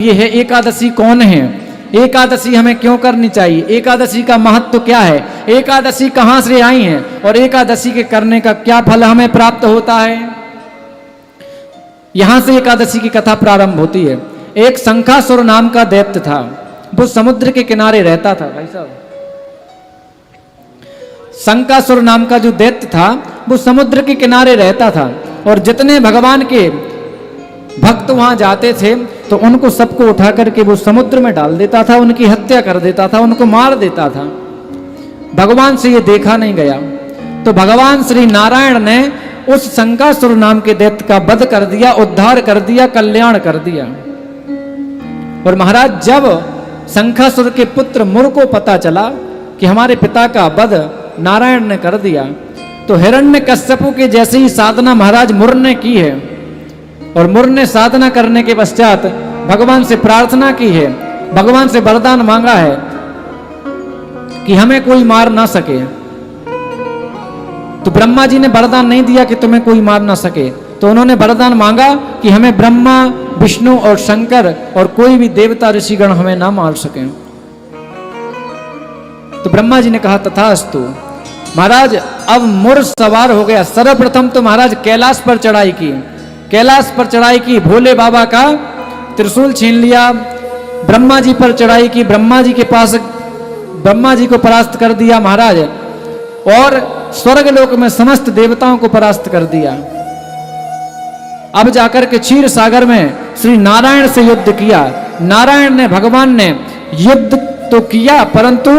ये है एकादशी कौन है, एकादशी हमें क्यों करनी चाहिए, एकादशी का महत्व क्या है, एकादशी कहां से आई है और एकादशी के करने का क्या फल हमें प्राप्त होता है। यहां से एकादशी की कथा प्रारंभ होती है। एक शंखासुर नाम का दैत्य था, वो समुद्र के किनारे रहता था। भाई साहब, शंखासुर नाम का जो दैत्य था वो समुद्र के किनारे रहता था और जितने भगवान के भक्त वहां जाते थे तो उनको सबको उठा करके वो समुद्र में डाल देता था, उनकी हत्या कर देता था, उनको मार देता था। भगवान से ये देखा नहीं गया तो भगवान श्री नारायण ने उस शंखासुर नाम के दैत्य का वध कर दिया, उद्धार कर दिया, कल्याण कर दिया। और महाराज, जब शंखासुर के पुत्र मुर को पता चला कि हमारे पिता का वध नारायण ने कर दिया तो हिरण्यकश्यपु के जैसे ही साधना महाराज मुर ने की है और मुर ने साधना करने के पश्चात भगवान से प्रार्थना की है, भगवान से वरदान मांगा है कि हमें कोई मार ना सके। तो ब्रह्मा जी ने वरदान नहीं दिया कि तुम्हें कोई मार ना सके, तो उन्होंने वरदान मांगा कि हमें ब्रह्मा, विष्णु और शंकर और कोई भी देवता ऋषिगण हमें ना मार सके। तो ब्रह्मा जी ने कहा तथास्तु। महाराज, अब मुर सवार हो गया। सर्वप्रथम तो महाराज कैलाश पर चढ़ाई की, कैलाश पर चढ़ाई की, भोले बाबा का त्रिशूल छीन लिया। ब्रह्मा जी पर चढ़ाई की, ब्रह्मा जी के पास ब्रह्मा जी को परास्त कर दिया महाराज, और स्वर्ग लोक में समस्त देवताओं को परास्त कर दिया। अब जाकर के क्षीर सागर में श्री नारायण से युद्ध किया। नारायण ने, भगवान ने युद्ध तो किया परंतु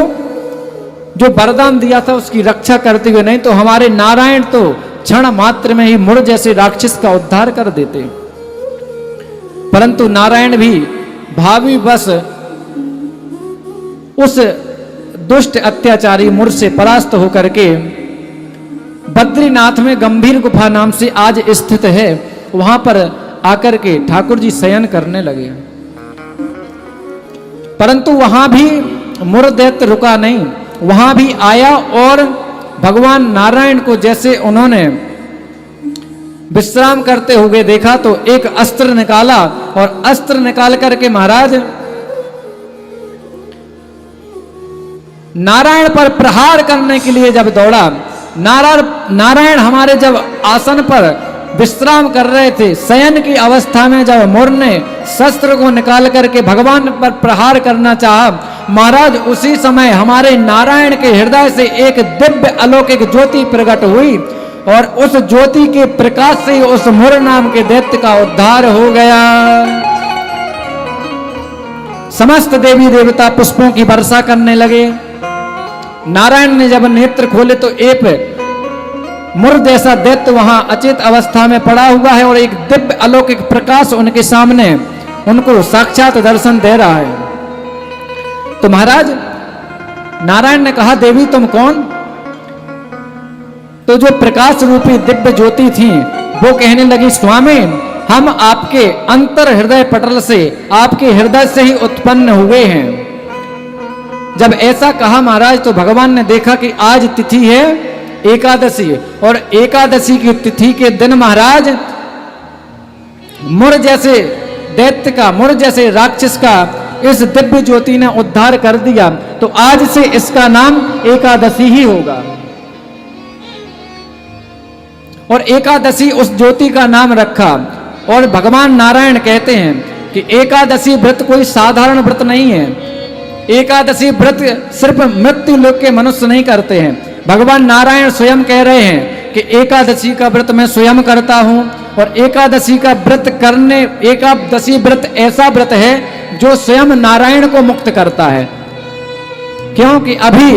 जो वरदान दिया था उसकी रक्षा करते हुए नहीं, तो हमारे नारायण तो क्षण मात्र में ही मुर जैसे राक्षस का उद्धार कर देते। परंतु नारायण भी भावी बस उस दुष्ट अत्याचारी मुर से परास्त होकर के बद्रीनाथ में गंभीर गुफा नाम से आज स्थित है, वहां पर आकर के ठाकुर जी शयन करने लगे। परंतु वहां भी मुर दैत्य रुका नहीं, वहां भी आया और भगवान नारायण को जैसे उन्होंने विश्राम करते हुए देखा तो एक अस्त्र निकाला और अस्त्र निकाल करके महाराज नारायण पर प्रहार करने के लिए जब दौड़ा, नारायण हमारे जब आसन पर विश्राम कर रहे थे, शयन की अवस्था में जब मुर ने शस्त्र को निकाल करके भगवान पर प्रहार करना चाहा, महाराज उसी समय हमारे नारायण के हृदय से एक दिव्य अलौकिक ज्योति प्रकट हुई और उस ज्योति के प्रकाश से उस मुर नाम के दैत्य का उद्धार हो गया। समस्त देवी देवता पुष्पों की वर्षा करने लगे। नारायण ने जब नेत्र खोले तो एक मुर जैसा दैत्य वहां अचेत अवस्था में पड़ा हुआ है और एक दिव्य अलौकिक प्रकाश उनके सामने उनको साक्षात दर्शन दे रहा है। तो महाराज नारायण ने कहा, देवी तुम कौन? तो जो प्रकाश रूपी दिव्य ज्योति थी वो कहने लगी, स्वामी हम आपके अंतर हृदय पटल से, आपके हृदय से ही उत्पन्न हुए हैं। जब ऐसा कहा महाराज तो भगवान ने देखा कि आज तिथि है एकादशी और एकादशी की तिथि के दिन महाराज मुर जैसे दैत्य का, मुर जैसे राक्षस का इस दिव्य ज्योति ने उद्धार कर दिया, तो आज से इसका नाम एकादशी ही होगा। और एकादशी उस ज्योति का नाम रखा। और भगवान नारायण कहते हैं कि एकादशी व्रत कोई साधारण व्रत नहीं है। एकादशी व्रत सिर्फ मृत्यु लोक के मनुष्य नहीं करते हैं। भगवान नारायण स्वयं कह रहे हैं कि एकादशी का व्रत मैं स्वयं करता हूं और एकादशी का व्रत करने, एकादशी व्रत ऐसा व्रत है जो स्वयं नारायण को मुक्त करता है। क्योंकि अभी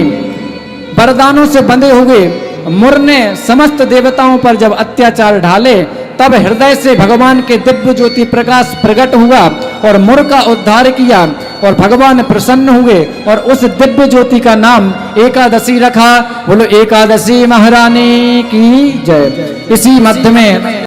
वरदानों से बंधे हुए मुर ने समस्त देवताओं पर जब अत्याचार ढाले तब हृदय से भगवान के दिव्य ज्योति प्रकाश प्रकट हुआ और मुर का उद्धार किया और भगवान प्रसन्न हुए और उस दिव्य ज्योति का नाम एकादशी रखा। बोलो एकादशी महारानी की जय। इसी मध्य में